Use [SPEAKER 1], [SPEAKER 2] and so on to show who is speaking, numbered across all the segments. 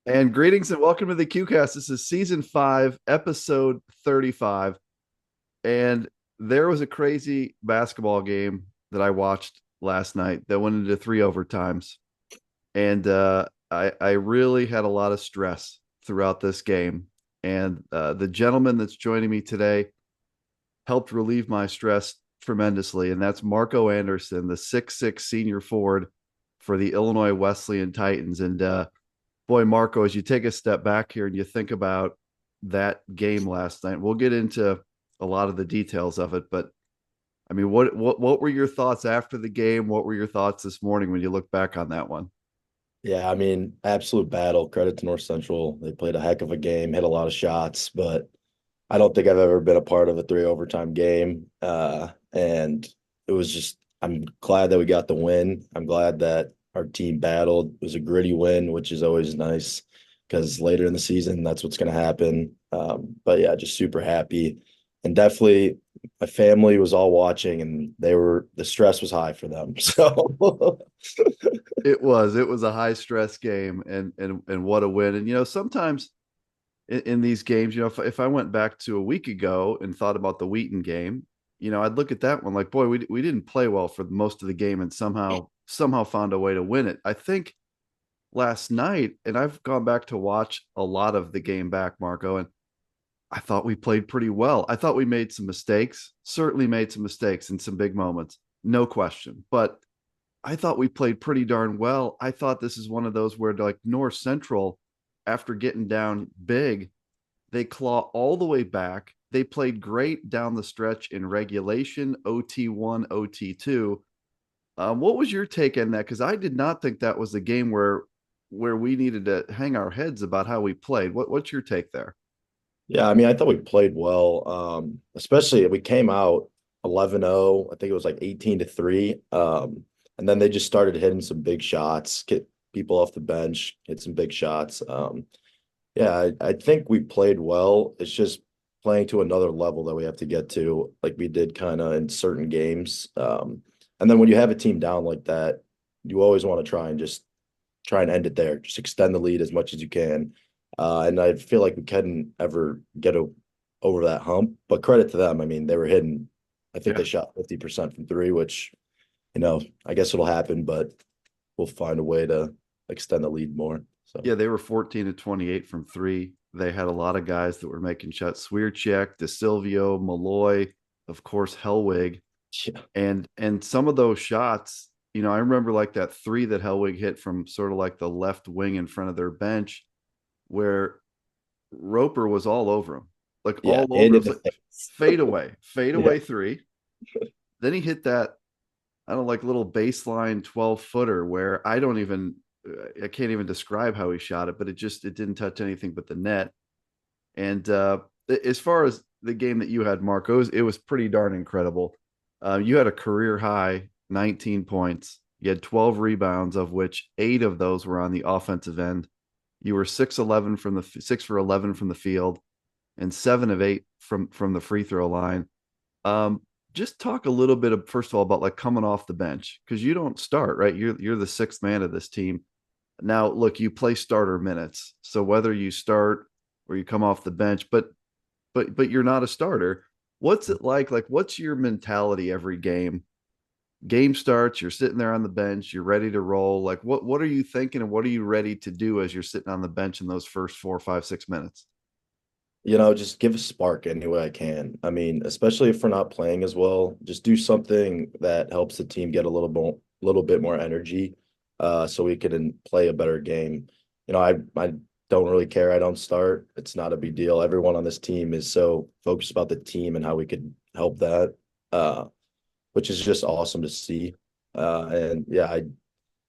[SPEAKER 1] And greetings and welcome to the QCast. This is season 5, episode 35. And there was a crazy basketball game that I watched last night that went into 3 overtimes. And I really had a lot of stress throughout this game. And the gentleman that's joining me today helped relieve my stress tremendously. And that's Marko Anderson, the 6'6 senior forward for the Illinois Wesleyan Titans. And boy, Marko, as you take a step back here and you think about that game last night, we'll get into a lot of the details of it. But I mean, what were your thoughts after the game? What were your thoughts this morning when you look back on that one?
[SPEAKER 2] Yeah, I mean, absolute battle. Credit to North Central. They played a heck of a game, hit a lot of shots, but I don't think I've ever been a part of a three overtime game. And it was just, I'm glad that we got the win. I'm glad that our team battled. It was a gritty win, which is always nice because later in the season, that's what's going to happen. But yeah, just super happy. And definitely my family was all watching and the stress was high for them. So
[SPEAKER 1] It was a high stress game, and what a win. And sometimes in these games, if I went back to a week ago and thought about the Wheaton game, I'd look at that one like, boy, we didn't play well for most of the game and somehow found a way to win it. I think last night, and I've gone back to watch a lot of the game back, Marko, and I thought we played pretty well. I thought we made some mistakes, certainly made some mistakes in some big moments, no question. But I thought we played pretty darn well. I thought this is one of those where, like, North Central, after getting down big, they claw all the way back. They played great down the stretch in regulation, OT1, OT2. What was your take on that? Because I did not think that was a game where we needed to hang our heads about how we played. What's your take there?
[SPEAKER 2] yeah, I mean, I thought we played well. Especially we came out 11-0. I think it was like 18-3. And then they just started hitting some big shots, get people off the bench, hit some big shots. Yeah, I think we played well. It's just playing to another level that we have to get to, like we did kind of in certain games. And then when you have a team down like that, you always want to try and end it there. Just extend the lead as much as you can. And I feel like we couldn't ever over that hump. But credit to them. I mean, they were hitting. I think
[SPEAKER 1] Yeah.
[SPEAKER 2] they shot 50% from three, which I guess it'll happen, but we'll find a way to extend the lead more. So
[SPEAKER 1] Yeah, they were 14 to 28 from three. They had a lot of guys that were making shots. Swearcheck, DeSilvio, Malloy, of course, Hellwig.
[SPEAKER 2] yeah,
[SPEAKER 1] And some of those shots, I remember like that three that Hellwig hit from sort of like the left wing in front of their bench, where Roper was all over him, like
[SPEAKER 2] yeah,
[SPEAKER 1] all over.
[SPEAKER 2] and
[SPEAKER 1] It
[SPEAKER 2] in
[SPEAKER 1] was
[SPEAKER 2] the
[SPEAKER 1] like
[SPEAKER 2] face.
[SPEAKER 1] fade
[SPEAKER 2] Yeah,
[SPEAKER 1] away three. Then he hit that, I don't know, like little baseline 12-footer where I can't even describe how he shot it, but it didn't touch anything but the net. And as far as the game that you had, Mark, it was pretty darn incredible. You had a career high 19 points. You had 12 rebounds, of which 8 of those were on the offensive end. You were 6 for 11 from the field, and 7 of 8 from the free throw line. Um, just talk a little bit of, first of all, about like coming off the bench, because you don't start, right? You're the sixth man of this team. Now, look, you play starter minutes, so whether you start or you come off the bench, but you're not a starter. What's it like? Like, what's your mentality every game? Game starts, you're sitting there on the bench, you're ready to roll. Like, what are you thinking, and what are you ready to do as you're sitting on the bench in those first 4, 5, 6 minutes?
[SPEAKER 2] just give a spark any way I can. I mean, especially if we're not playing as well, just do something that helps the team get little bit more energy, so we can play a better game. I don't really care. I don't start. It's not a big deal. Everyone on this team is so focused about the team and how we could help that, uh, which is just awesome to see. And yeah, I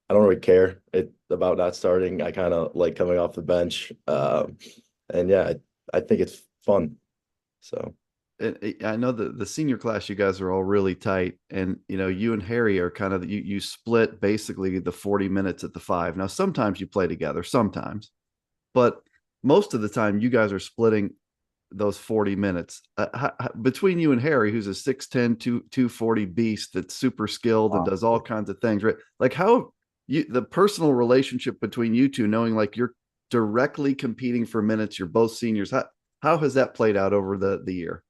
[SPEAKER 2] don't really care about not starting. I kind of like coming off the bench. And yeah, I think it's fun. So
[SPEAKER 1] I know that the senior class, you guys are all really tight, and you and Harry are kind of you split basically the 40 minutes at the five. Now, sometimes you play together, sometimes, but most of the time you guys are splitting those 40 minutes between you and Harry, who's a 6'10", 240 beast that's super skilled and does all kinds of things, right? Like, how the personal relationship between you two, knowing like you're directly competing for minutes. You're both seniors. How has that played out over the year?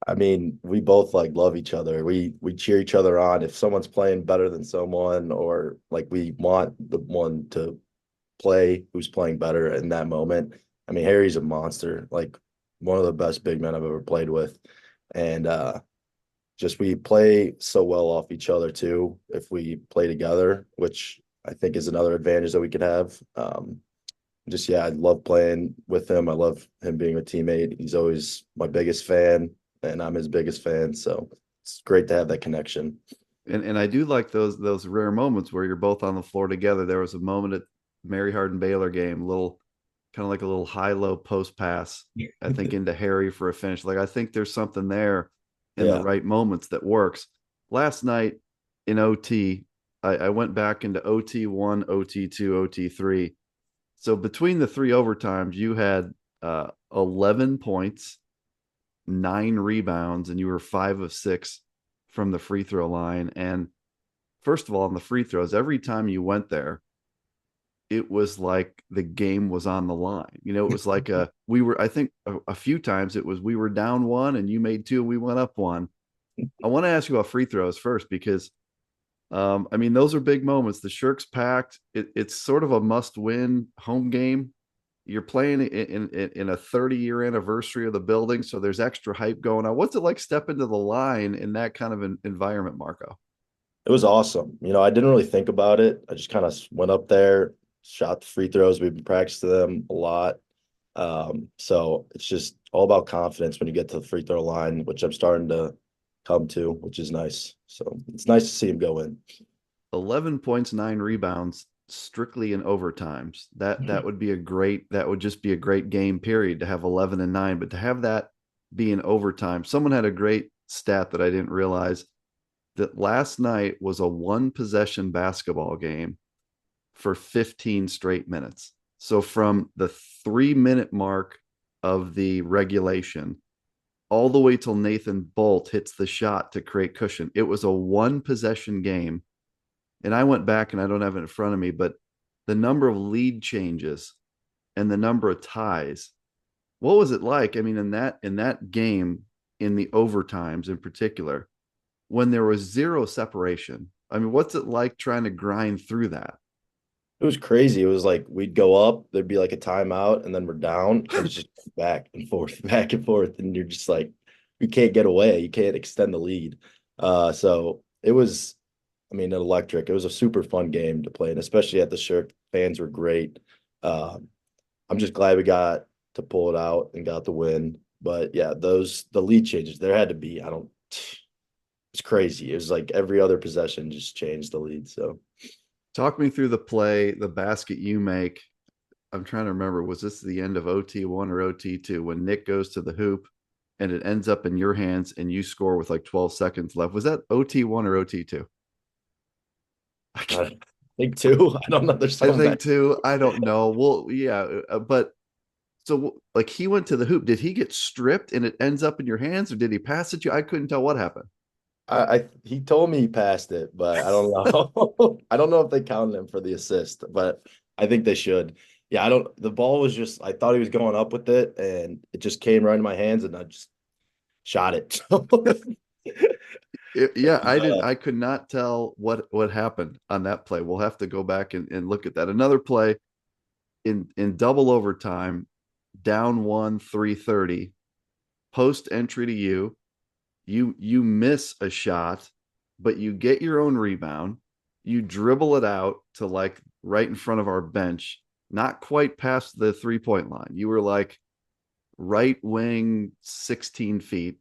[SPEAKER 2] I mean, we both like love each other. We cheer each other on. If someone's playing better than someone, or like we want the one to play who's playing better in that moment. I mean, Harry's a monster, like one of the best big men I've ever played with. And just we play so well off each other too if we play together, which I think is another advantage that we could have. Just yeah, I love playing with him. I love him being a teammate. He's always my biggest fan, and I'm his biggest fan. So it's great to have that connection.
[SPEAKER 1] And I do like those rare moments where you're both on the floor together. There was a moment at Mary Hardin Baylor game, little kind of like a little high-low post pass, I think, into Harry for a finish. Like I think there's something there in the
[SPEAKER 2] Yeah.
[SPEAKER 1] right moments that works. Last night in OT, I went back into OT1, OT2, OT3. So between the three overtimes, you had 11 points, 9 rebounds, and you were 5 of 6 from the free throw line. And first of all, on the free throws, every time you went there, it was like the game was on the line. You know, it was like we were, I think a few times it was, we were down 1 and you made 2 and we went up 1. I want to ask you about free throws first, because I mean, those are big moments. The Shirk's packed. It's sort of a must-win home game. You're playing in a 30-year anniversary of the building, so there's extra hype going on. What's it like stepping to the line in that kind of an environment, Marko?
[SPEAKER 2] It was awesome. I didn't really think about it. I just kind of went up there, shot the free throws. We've been practicing them a lot. So it's just all about confidence when you get to the free throw line, which I'm starting to come to, which is nice. So it's nice to see him go in.
[SPEAKER 1] 11 points, 9 rebounds, strictly in overtimes. That would be that would just be a great game period to have 11 and 9, but to have that be in overtime. Someone had a great stat that I didn't realize, that last night was a 1 possession basketball game for 15 straight minutes. So from the 3-minute mark of the regulation all the way till Nathan Bolt hits the shot to create cushion, it was a 1 possession game. And I went back, and I don't have it in front of me, but the number of lead changes and the number of ties, what was it like? I mean, in that game, in the overtimes in particular, when there was zero separation, I mean, what's it like trying to grind through that?
[SPEAKER 2] It was crazy. It was like we'd go up, there'd be like a timeout, and then we're down, and it's just back and forth, back and forth, and you're just like, you can't get away, you can't extend the lead. So it was, I mean, electric. It was a super fun game to play, and especially at the Shirk, fans were great. Uh, I'm just glad we got to pull it out and got the win. But yeah, the lead changes, there had to be. It's crazy. It was like every other possession just changed the lead. So
[SPEAKER 1] Talk me through the play, the basket you make. I'm trying to remember, was this the end of OT1 or OT2 when Nick goes to the hoop and it ends up in your hands and you score with like 12 seconds left? Was that OT1 or OT2?
[SPEAKER 2] I think two. I don't know. There's
[SPEAKER 1] I
[SPEAKER 2] someone
[SPEAKER 1] think
[SPEAKER 2] back.
[SPEAKER 1] too. I don't know. Well, yeah, but so like he went to the hoop. Did he get stripped and it ends up in your hands, or did he pass it to you? I couldn't tell what happened.
[SPEAKER 2] I he told me he passed it, but I don't know. I don't know if they counted him for the assist, but I think they should. Yeah, I don't. The ball was just. I thought he was going up with it, and it just came right in my hands, and I just shot it.
[SPEAKER 1] Yeah, I didn't. I could not tell what happened on that play. We'll have to go back and look at that. Another play in double overtime, down 1, 3:30, post entry to you. You miss a shot, but you get your own rebound. You dribble it out to like right in front of our bench, not quite past the 3-point line. You were like right wing 16 feet,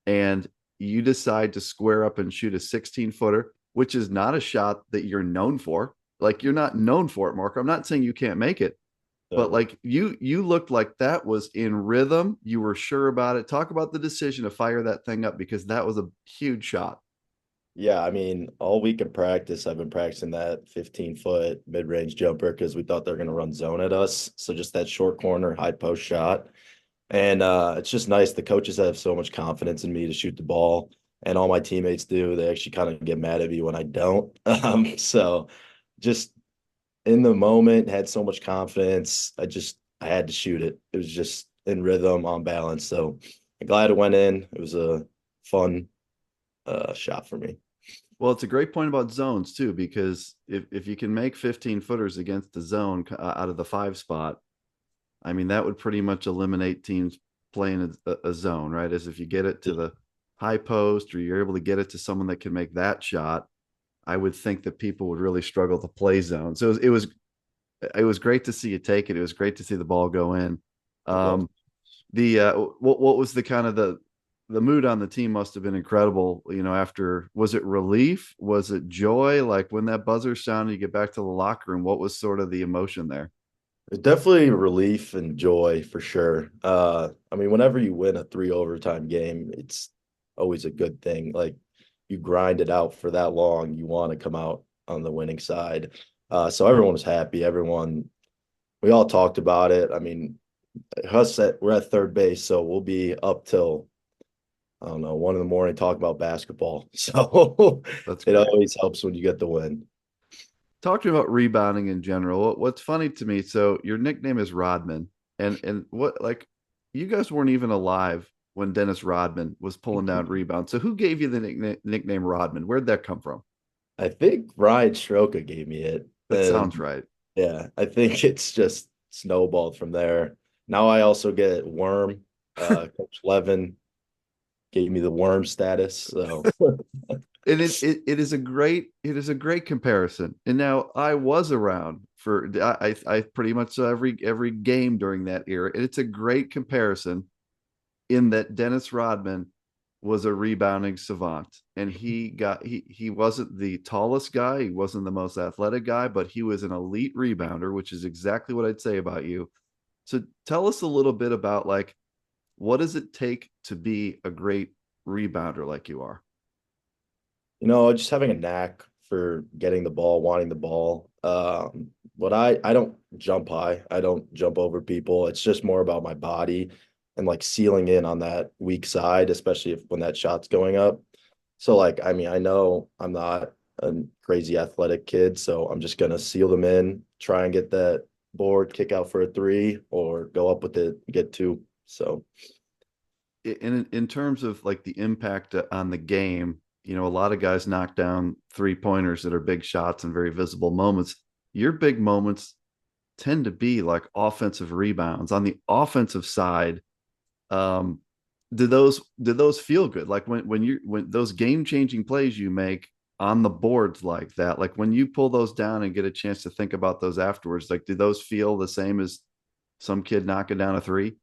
[SPEAKER 1] and you decide to square up and shoot a 16-footer, which is not a shot that you're known for. Like, you're not known for it, Mark. I'm not saying you can't make it, but
[SPEAKER 2] So,
[SPEAKER 1] like you looked like that was in rhythm. You were sure about it. Talk about the decision to fire that thing up, because that was a huge shot.
[SPEAKER 2] yeah, I mean, all week in practice, I've been practicing that 15-foot mid-range jumper because we thought they're going to run zone at us. So just that short corner, high post shot. And it's just nice. The coaches have so much confidence in me to shoot the ball, and all my teammates do. They actually kind of get mad at me when I don't. So just in the moment, had so much confidence. I had to shoot it. It was just in rhythm, on balance. So I'm glad it went in. It was a fun shot for me.
[SPEAKER 1] Well, it's a great point about zones too, because if you can make 15 footers against the zone out of the 5 spot, I mean, that would pretty much eliminate teams playing a zone, right? As if you get it to the high post or you're able to get it to someone that can make that shot, I would think that people would really struggle to play zone. So it was great to see you take it. It was great to see the ball go in.
[SPEAKER 2] It was.
[SPEAKER 1] Um, the what was the kind of the mood on the team must have been incredible. After, was it relief? Was it joy? Like when that buzzer sounded, you get back to the locker room. What was sort of the emotion there?
[SPEAKER 2] It's definitely relief and joy for sure. I mean, whenever you win a 3 overtime game, it's always a good thing. Like you grind it out for that long, you want to come out on the winning side. So everyone was happy. We all talked about it. I mean, we're at third base, so we'll be up till I don't know 1 in the morning talking about basketball. So
[SPEAKER 1] That's
[SPEAKER 2] it
[SPEAKER 1] great.
[SPEAKER 2] always helps when you get the win.
[SPEAKER 1] Talk to me about rebounding in general. What's funny to me? So your nickname is Rodman, and what, like, you guys weren't even alive when Dennis Rodman was pulling down rebounds. So who gave you the nickname Rodman? Where'd that come from?
[SPEAKER 2] I think Ryan Stroka gave me it.
[SPEAKER 1] That
[SPEAKER 2] And
[SPEAKER 1] sounds right.
[SPEAKER 2] yeah, I think it's just snowballed from there. Now I also get Worm. Coach Levin gave me the Worm status. So
[SPEAKER 1] And it is a great comparison. And now I was around for I pretty much saw every game during that era. And it's a great comparison in that Dennis Rodman was a rebounding savant, and he wasn't the tallest guy, he wasn't the most athletic guy, but he was an elite rebounder, which is exactly what I'd say about you. So tell us a little bit about, like, what does it take to be a great rebounder like you are?
[SPEAKER 2] just having a knack for getting the ball, wanting the ball. But I don't jump high. I don't jump over people. It's just more about my body and like sealing in on that weak side, especially if when that shot's going up. So like, I mean, I know I'm not a crazy athletic kid, so I'm just gonna seal them in, try and get that board, kick out for a three, or go up with it, get two. So
[SPEAKER 1] In terms of like the impact on the game, a lot of guys knock down 3 pointers that are big shots and very visible moments. Your big moments tend to be like offensive rebounds on the offensive side. um do those feel good, like when those game changing plays you make on the boards like that, like when you pull those down and get a chance to think about those afterwards, like do those feel the same as some kid knocking down a three?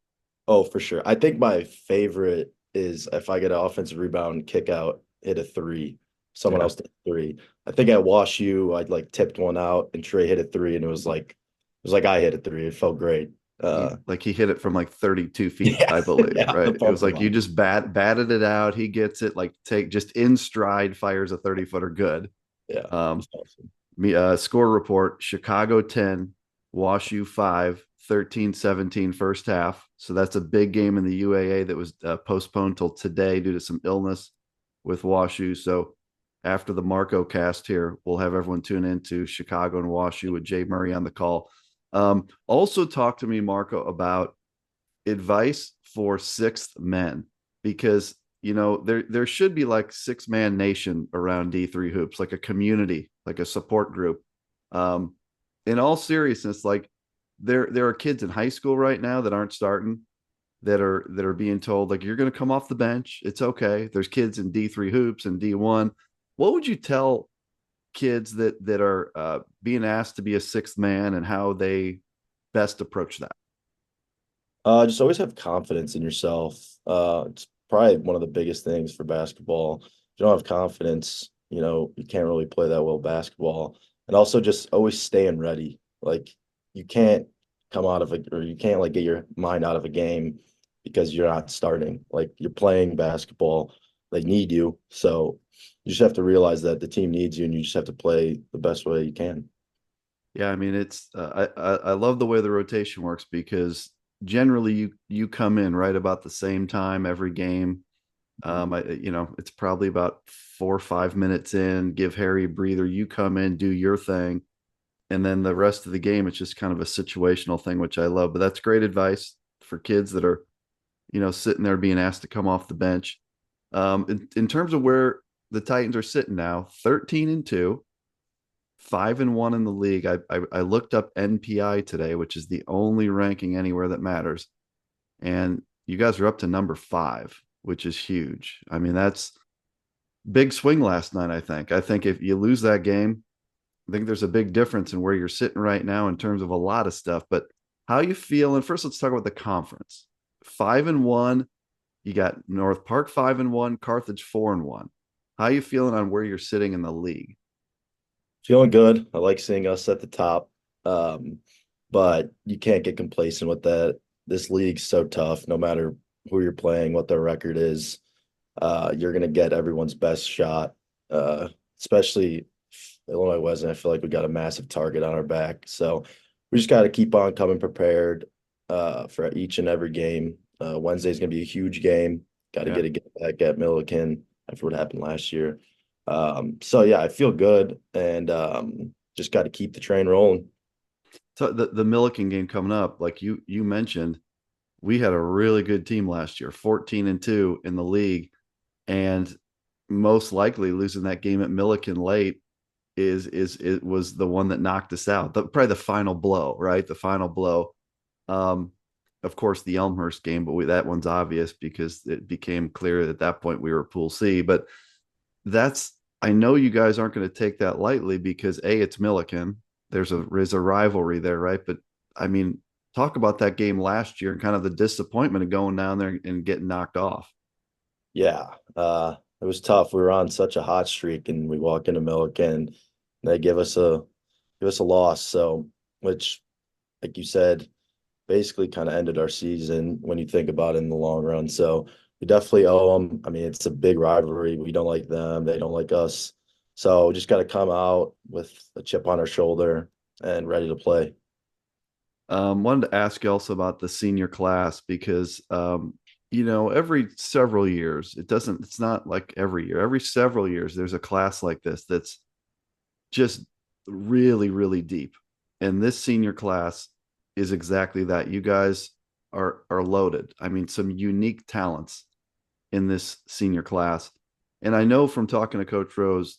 [SPEAKER 2] oh, for sure. I think my favorite is if I get an offensive rebound, kick out, hit a three, someone
[SPEAKER 1] Yeah,
[SPEAKER 2] else did a three. I think at Wash U, I'd like tipped one out and Trey hit a three, and it was like I hit a three. It felt great.
[SPEAKER 1] like he hit it from like 32 feet,
[SPEAKER 2] Yeah,
[SPEAKER 1] I believe,
[SPEAKER 2] yeah, the
[SPEAKER 1] right? It was
[SPEAKER 2] parking
[SPEAKER 1] like you
[SPEAKER 2] lot.
[SPEAKER 1] just batted it out, he gets it, like, take just in stride, fires a 30-footer good.
[SPEAKER 2] Yeah, it
[SPEAKER 1] um
[SPEAKER 2] was awesome.
[SPEAKER 1] Score report: Chicago 10, Wash U 5, 13-17 first half. So that's a big game in the UAA that was postponed till today due to some illness with Wash U. So after the Marko cast here, we'll have everyone tune into Chicago and Wash U with Jay Murray on the call. Also talk to me, Marko, about advice for sixth men, because there should be like six-man nation around D3 hoops, like a community, like a support group. um in all seriousness, like, there are kids in high school right now that aren't starting, that are being told, like, you're going to come off the bench, it's okay. There's kids in D3 hoops and D1. What would you tell kids that are being asked to be a sixth man, and how they best approach that?
[SPEAKER 2] Just always have confidence in yourself. It's probably one of the biggest things for basketball. If you don't have confidence, you can't really play that well basketball. And also just always staying ready. Like you can't come out of it, or you can't like get your mind out of a game because you're not starting. Like you're playing basketball. They need you. So you just have to realize that the team needs you and you just have to play the best way you can.
[SPEAKER 1] Yeah, I mean, it's I love the way the rotation works, because generally you come in right about the same time every game. It's probably about 4 or 5 minutes in, give Harry a breather, you come in, do your thing, And then the rest of the game, it's just kind of a situational thing, which I love. But that's great advice for kids that are, sitting there being asked to come off the bench. In terms of where the Titans are sitting now, 13-2, 5-1 in the league. I looked up NPI today, which is the only ranking anywhere that matters, and you guys are up to number 5, which is huge. I mean, that's big swing last night. I think if you lose that game, I think there's a big difference in where you're sitting right now in terms of a lot of stuff. But how you feel? And first, let's talk about the conference. 5-1. You got North Park 5-1, Carthage 4-1. How you feeling on where you're sitting in the league?
[SPEAKER 2] Feeling good. I like seeing us at the top. But you can't get complacent with that. This league's so tough, no matter who you're playing, what their record is. You're going to get everyone's best shot, especially Illinois Wesleyan. I feel like we got a massive target on our back. So we just got to keep on coming prepared for each and every game. Wednesday's going to be a huge game. Got to
[SPEAKER 1] Yeah.
[SPEAKER 2] get back at Millikin after what happened last year. So yeah, I feel good, and just got to keep the train rolling.
[SPEAKER 1] So the Millikin game coming up, like you mentioned, we had a really good team last year, 14-2 in the league, and most likely losing that game at Millikin late it was the one that knocked us out. Probably the final blow, right? The final blow. Of course, the Elmhurst game, but that one's obvious because it became clear at that point we were Pool C. But I know you guys aren't going to take that lightly because it's Millikin. There's a rivalry there, right? But I mean, talk about that game last year and kind of the disappointment of going down there and getting knocked off.
[SPEAKER 2] Yeah, it was tough. We were on such a hot streak, and we walk into Millikin, and they give us a loss. So, which, like you said, basically kind of ended our season when you think about it in the long run. So we definitely owe them. I mean, it's a big rivalry. We don't like them. They don't like us. So we just got to come out with a chip on our shoulder and ready to play.
[SPEAKER 1] Wanted to ask you also about the senior class because, every several years, it's not like every year, every several years, there's a class like this that's just really, really deep. And this senior class is exactly that. You guys are loaded. I mean, some unique talents in this senior class. And I know from talking to Coach Rose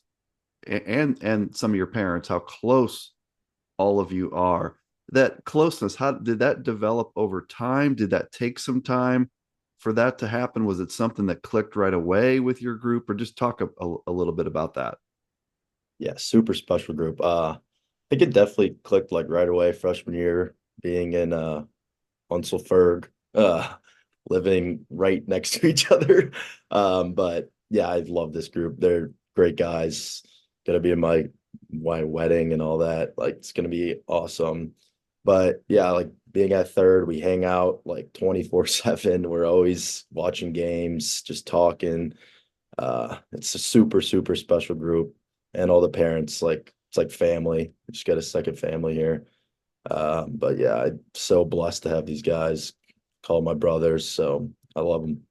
[SPEAKER 1] and some of your parents how close all of you are. That closeness, how did that develop over time? Did that take some time for that to happen? Was it something that clicked right away with your group, or just talk a little bit about that?
[SPEAKER 2] Yeah, super special group. I think it definitely clicked like right away freshman year, being in Unselferg, living right next to each other. But yeah, I love this group. They're great guys. Gonna be in my wedding and all that. Like, it's gonna be awesome. But yeah, like being at third, we hang out like 24/7. We're always watching games, just talking. It's a super, super special group. And all the parents, like it's like family. We just got a second family here. But yeah, I'm so blessed to have these guys, call my brothers. So I love them.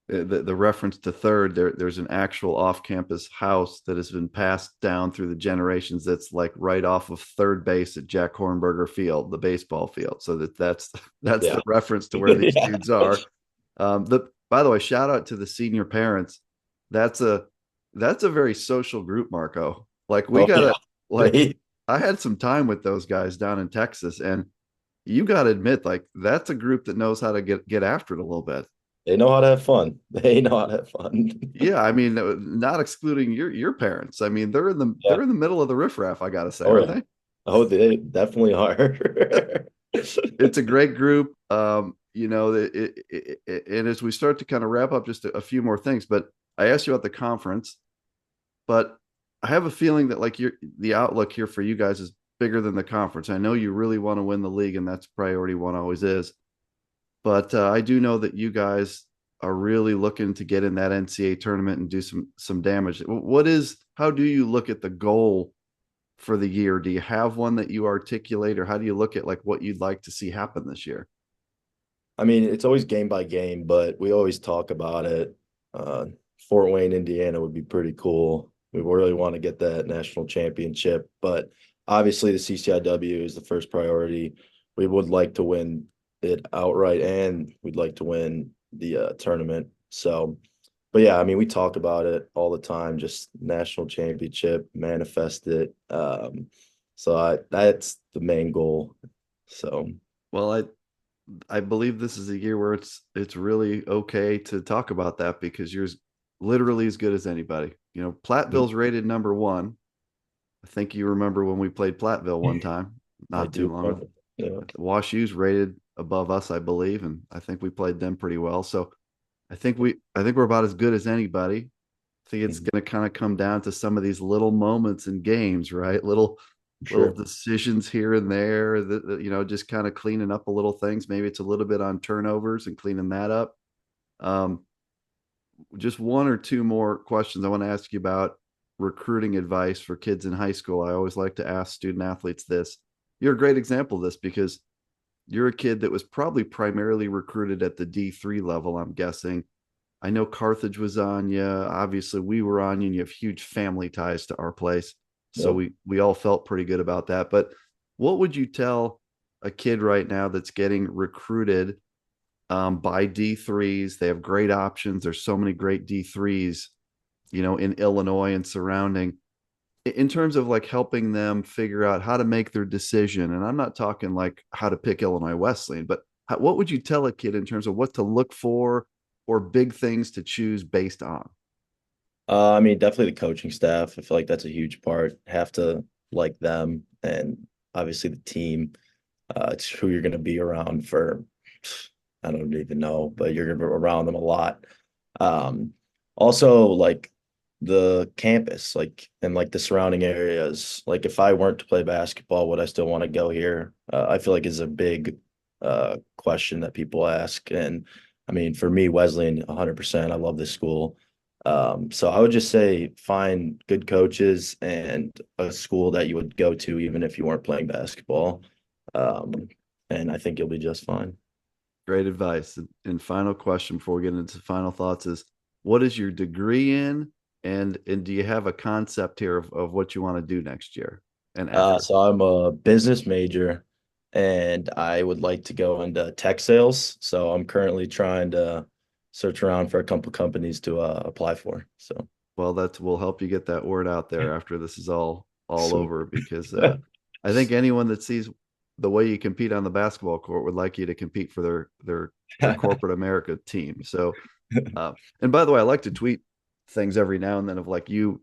[SPEAKER 1] The reference to third, there's an actual off-campus house that has been passed down through the generations that's like right off of third base at Jack Hornberger Field, the baseball field. So that's
[SPEAKER 2] Yeah.
[SPEAKER 1] the reference to where these
[SPEAKER 2] Yeah.
[SPEAKER 1] dudes are. By the way, shout out to the senior parents. That's a very social group, Marco. Like we
[SPEAKER 2] Oh, yeah.
[SPEAKER 1] gotta like I had some time with those guys down in Texas, and you gotta admit, like that's a group that knows how to get after it a little bit.
[SPEAKER 2] They know how to have fun. They know how to have fun.
[SPEAKER 1] Yeah, I mean, not excluding your parents. I mean,
[SPEAKER 2] Yeah.
[SPEAKER 1] they're in the middle of the riffraff. I gotta say,
[SPEAKER 2] Oh,
[SPEAKER 1] aren't
[SPEAKER 2] yeah.
[SPEAKER 1] they?
[SPEAKER 2] Oh, they definitely are.
[SPEAKER 1] It's a great group. And as we start to kind of wrap up, just a few more things. But I asked you about the conference, but I have a feeling that like the outlook here for you guys is bigger than the conference. I know you really want to win the league, and that's priority one always is. But I do know that you guys are really looking to get in that NCAA tournament and do some damage. How do you look at the goal for the year? Do you have one that you articulate, or how do you look at like what you'd like to see happen this year?
[SPEAKER 2] I mean, it's always game by game, but we always talk about it. Uh, Fort Wayne, Indiana would be pretty cool. We really want to get that national championship, but obviously the CCIW is the first priority. We would like to win it outright, and we'd like to win the tournament. So, but yeah, I mean, we talk about it all the time, just national championship, manifest it. That's the main goal. So,
[SPEAKER 1] Well, I believe this is a year where it's really okay to talk about that because you're literally as good as anybody. You know, Platteville's rated number one. I think you remember when we played Platteville one time,
[SPEAKER 2] I
[SPEAKER 1] not too
[SPEAKER 2] do.
[SPEAKER 1] long ago.
[SPEAKER 2] Yeah,
[SPEAKER 1] WashU's rated above us, I believe, and I think we played them pretty well. So I think we're about as good as anybody. I think it's
[SPEAKER 2] mhm,
[SPEAKER 1] going to kind of come down to some of these little moments in games, right? Little
[SPEAKER 2] sure.
[SPEAKER 1] decisions here and there that you know, just kind of cleaning up a little things. Maybe it's a little bit on turnovers and cleaning that up. Um, just one or two more questions I want to ask you about recruiting advice for kids in high school. I always like to ask student athletes this. You're a great example of this because you're a kid that was probably primarily recruited at the D3 level, I'm guessing. I know Carthage was on you. Obviously, we were on you, and you have huge family ties to our place. So
[SPEAKER 2] Yep.
[SPEAKER 1] we all felt pretty good about that. But what would you tell a kid right now that's getting recruited by D3s? They have great options. There's so many great D3s, you know, in Illinois and surrounding. In terms of like helping them figure out how to make their decision, and I'm not talking like how to pick Illinois Wesleyan, but what would you tell a kid in terms of what to look for or big things to choose based on?
[SPEAKER 2] I mean, definitely the coaching staff. I feel like that's a huge part. Have to like them, and obviously the team. It's who you're going to be around for. I don't even know, but you're going to be around them a lot. Um, Also, like the campus, like and like the surrounding areas. Like if I weren't to play basketball, would I still want to go here? I feel like is a big question that people ask. And I mean, for me, Wesleyan, 100%. I love this school. So I would just say find good coaches and a school that you would go to even if you weren't playing basketball. Um, and I think you'll be just fine.
[SPEAKER 1] Great advice. And final question before we get into final thoughts is what is your degree in? And do you have a concept here of what you want to do next year and after?
[SPEAKER 2] So I'm a business major and I would like to go into tech sales. So I'm currently trying to search around for a couple companies to apply for. So
[SPEAKER 1] Well, that will help you get that word out there after this is all
[SPEAKER 2] sweet.
[SPEAKER 1] over because I think anyone that sees the way you compete on the basketball court would like you to compete for their corporate America team. So and by the way, I like to tweet things every now and then of like you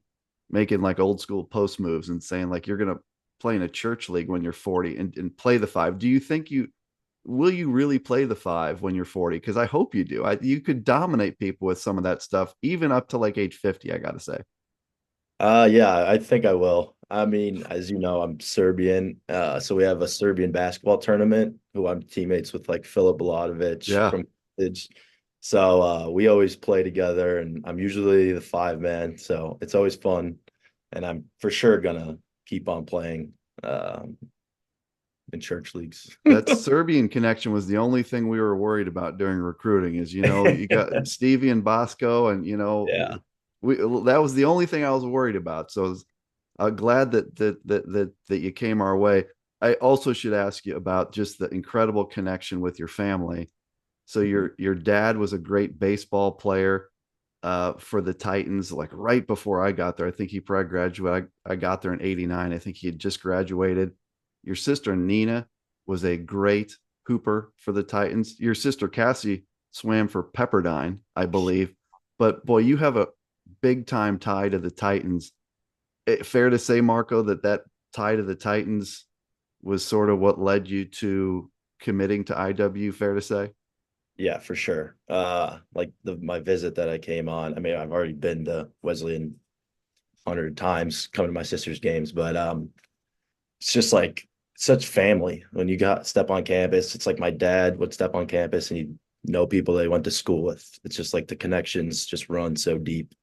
[SPEAKER 1] making like old school post moves and saying like you're gonna play in a church league when you're 40 and play the five. Do you think you will you really play the five when you're 40? Because I hope you do. You could dominate people with some of that stuff, even up to like age 50, I gotta say.
[SPEAKER 2] Yeah, I think I will. I mean, as you know, I'm Serbian. So we have a Serbian basketball tournament who I'm teammates with like Filip Baladovic
[SPEAKER 1] Yeah,
[SPEAKER 2] from college. So we always play together and I'm usually the five man. So it's always fun. And I'm for sure gonna keep on playing in church leagues.
[SPEAKER 1] that Serbian connection was the only thing we were worried about during recruiting. Is you know you got Stevie and Bosco, and you know
[SPEAKER 2] Yeah.
[SPEAKER 1] we that was the only thing I was worried about. So I was glad that you came our way. I also should ask you about just the incredible connection with your family. So your dad was a great baseball player for the Titans, like right before I got there. I think he probably graduated. I got there in '89. I think he had just graduated. Your sister Nina was a great hooper for the Titans. Your sister Cassie swam for Pepperdine, I believe. But boy, you have a big time tie to the Titans. Fair to say, Marko, that tie to the Titans was sort of what led you to committing to IW. Fair to say.
[SPEAKER 2] Yeah, for sure. Like my visit that I came on. I mean, I've already been to Wesleyan 100 times coming to my sister's games, but it's just like such family when you got step on campus. It's like my dad would step on campus and he'd know people they went to school with. It's just like the connections just run so deep.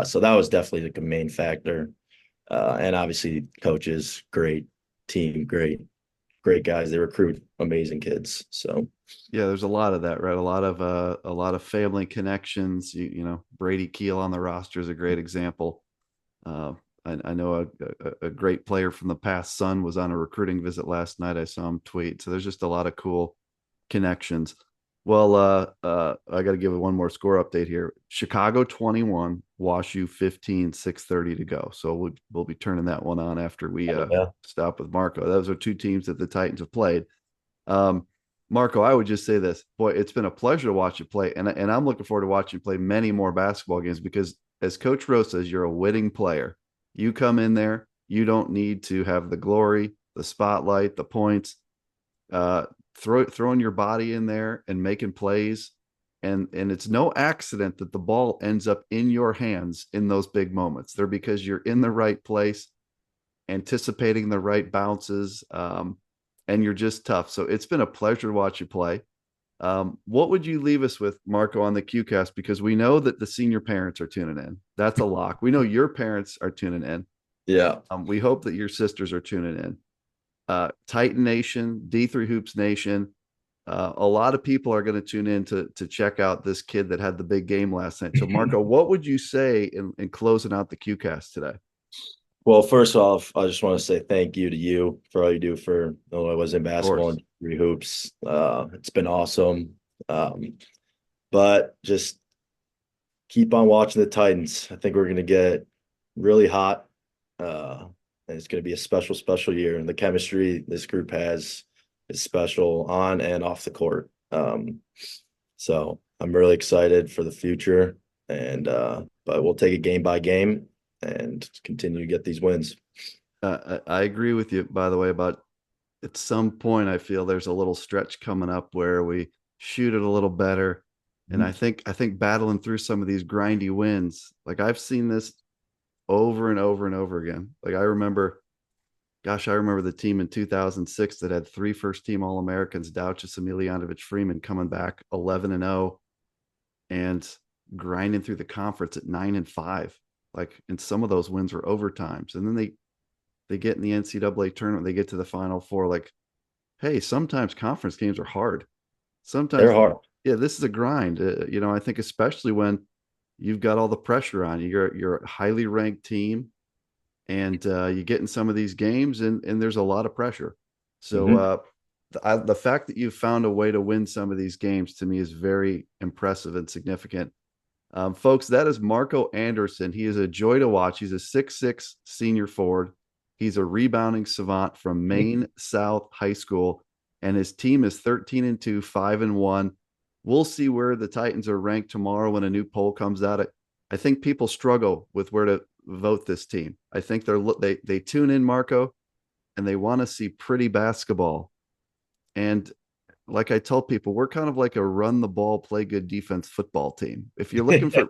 [SPEAKER 2] So that was definitely like a main factor. And obviously coaches, great team, great guys. They recruit amazing kids. So
[SPEAKER 1] Yeah, there's a lot of that, right? A lot of family connections. You know, Brady Keel on the roster is a great example. Uh, I know a great player from the past, son, was on a recruiting visit last night. I saw him tweet. So there's just a lot of cool connections. Well, I got to give one more score update here. Chicago 21, Wash U 15, 6:30 to go. So we'll be turning that one on after we
[SPEAKER 2] Yeah.
[SPEAKER 1] stop with Marko. Those are two teams that the Titans have played. Marko, I would just say this, boy, it's been a pleasure to watch you play, and I'm looking forward to watching you play many more basketball games because, as Coach Rose says, you're a winning player. You come in there, you don't need to have the glory, the spotlight, the points. Uh, throwing your body in there and making plays, and it's no accident that the ball ends up in your hands in those big moments. They're because you're in the right place, anticipating the right bounces, and you're just tough. So it's been a pleasure to watch you play. What would you leave us with, Marko, on the QCast? Because we know that the senior parents are tuning in. That's a lock. We know your parents are tuning in.
[SPEAKER 2] Yeah.
[SPEAKER 1] We hope that your sisters are tuning in. Titan Nation, D3 Hoops Nation. A lot of people are going to tune in to check out this kid that had the big game last night. So, Marko, what would you say in closing out the QCast today?
[SPEAKER 2] Well, first off, I just want to say thank you to you for all you do for Illinois Wesleyan basketball and three hoops. It's been awesome. But just keep on watching the Titans. I think we're going to get really hot. And it's going to be a special, special year. And the chemistry this group has is special on and off the court. So I'm really excited for the future. And but we'll take it game by game and continue to get these wins.
[SPEAKER 1] I agree with you, by the way, about at some point I feel there's a little stretch coming up where we shoot it a little better. And I think battling through some of these grindy wins, like I've seen this over and over and over again. Like I remember the team in 2006 that had 3 first-team All-Americans, Douchis, Emilianovic, Freeman, coming back 11-0 and grinding through the conference at 9-5. Like, and some of those wins were overtimes. And then they get in the NCAA tournament, they get to the Final Four. Like, hey, sometimes conference games are hard. Sometimes
[SPEAKER 2] they're hard.
[SPEAKER 1] Yeah, this is a grind. I think especially when you've got all the pressure on you. You're a highly ranked team, and you get in some of these games, and there's a lot of pressure. So the fact that you've found a way to win some of these games, to me, is very impressive and significant. Folks, that is Marko Anderson. He is a joy to watch. He's a 6'6" senior forward. He's a rebounding savant from Maine South High School, and his team is 13-2, 5-1. We'll see where the Titans are ranked tomorrow when a new poll comes out. I think people struggle with where to vote this team. I think they tune in, Marko, and they want to see pretty basketball. And like I tell people, we're kind of like a run the ball, play good defense football team. If you're looking for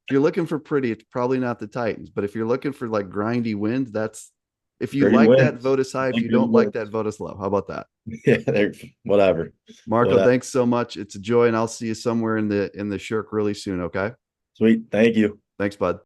[SPEAKER 1] if you're looking for pretty, it's probably not the Titans. But if you're looking for like grindy wins, that's if you like that, vote us high. If you don't like that, vote us low. How about that?
[SPEAKER 2] Yeah, whatever.
[SPEAKER 1] Marko, thanks so much. It's a joy, and I'll see you somewhere in the shirk really soon. Okay.
[SPEAKER 2] Sweet. Thank you.
[SPEAKER 1] Thanks, bud.